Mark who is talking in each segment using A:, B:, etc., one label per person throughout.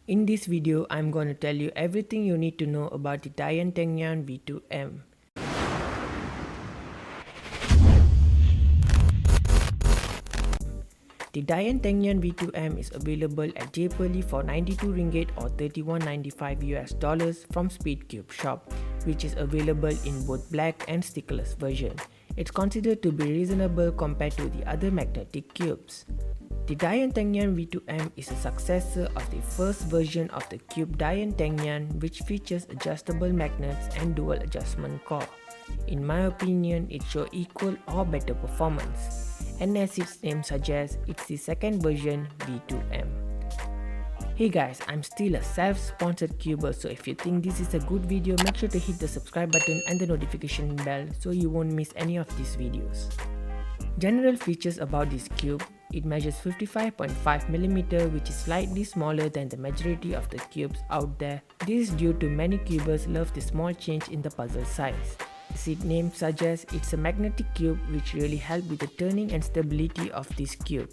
A: In this video, I'm going to tell you everything you need to know about the Dian Tengyan V2M. The Dian Tengyan V2M is available at Jaypally for 92 ringgit or $31.95 from Speedcube shop, which is available in both black and stickerless version. It's considered to be reasonable compared to the other magnetic cubes. The Dian Tengyan V2M is a successor of the first version of the cube Dian Tengyan, which features adjustable magnets and dual adjustment core. In my opinion, it shows equal or better performance, and as its name suggests, it's the second version V2M. Hey guys, I'm still a self-sponsored cuber, so if you think this is a good video, make sure to hit the subscribe button and the notification bell so you won't miss any of these videos. General features about this cube: it measures 55.5mm, which is slightly smaller than the majority of the cubes out there. This is due to many cubers love the small change in the puzzle size. As its name suggests, it's a magnetic cube which really helps with the turning and stability of this cube.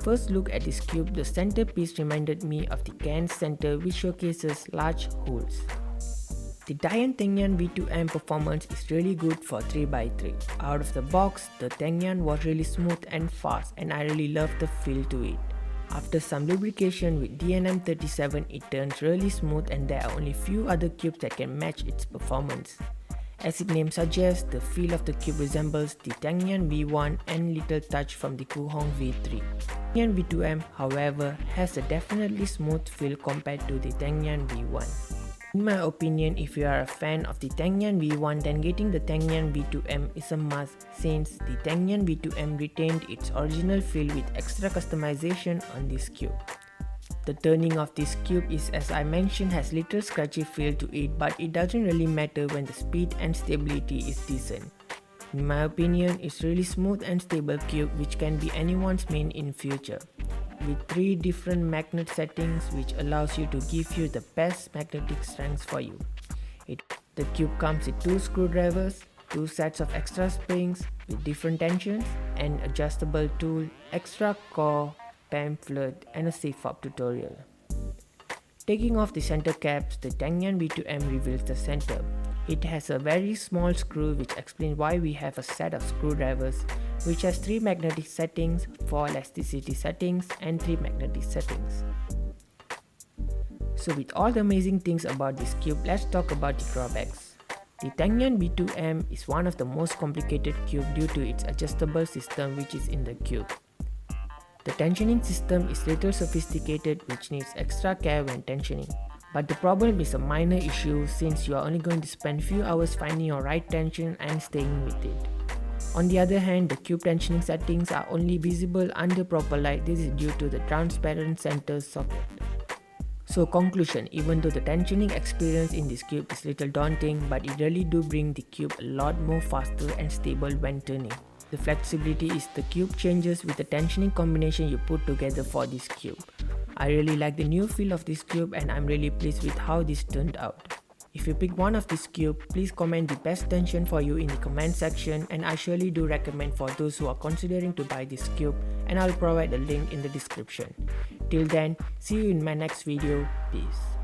A: First look at this cube, the centerpiece reminded me of the Cairns center, which showcases large holes. The Dian Tengyan V2M performance is really good for 3x3. Out of the box, the Tengyan was really smooth and fast, and I really love the feel to it. After some lubrication with DNM37, it turns really smooth and there are only few other cubes that can match its performance. As its name suggests, the feel of the cube resembles the Tengyan V1 and little touch from the Kuhong V3. Tengyan V2M, however, has a definitely smooth feel compared to the Tengyan V1. In my opinion, if you are a fan of the Tengyan V1, then getting the Tengyan V2M is a must, since the Tengyan V2M retained its original feel with extra customization on this cube. The turning of this cube is, as I mentioned, has little scratchy feel to it, but it doesn't really matter when the speed and stability is decent. In my opinion, it's really smooth and stable cube which can be anyone's main in future. With 3 different magnet settings, which allows you to give you the best magnetic strength for you. The cube comes with 2 screwdrivers, 2 sets of extra springs with different tensions, an adjustable tool, extra core, pamphlet, and a safe fob tutorial. Taking off the center caps, the Tengyan V2M reveals the center. It has a very small screw, which explains why we have a set of screwdrivers which has 3 magnetic settings, 4 elasticity settings, and 3 magnetic settings. So with all the amazing things about this cube, let's talk about the drawbacks. The Tengyan V2M is one of the most complicated cube due to its adjustable system which is in the cube. The tensioning system is little sophisticated, which needs extra care when tensioning. But the problem is a minor issue, since you are only going to spend few hours finding your right tension and staying with it. On the other hand, the cube tensioning settings are only visible under proper light. This is due to the transparent center socket. So conclusion, even though the tensioning experience in this cube is little daunting, but it really do bring the cube a lot more faster and stable when turning. The flexibility is the cube changes with the tensioning combination you put together for this cube. I really like the new feel of this cube and I'm really pleased with how this turned out. If you pick one of this cube, please comment the best tension for you in the comment section, and I surely do recommend for those who are considering to buy this cube, and I'll provide the link in the description. Till then, see you in my next video. Peace.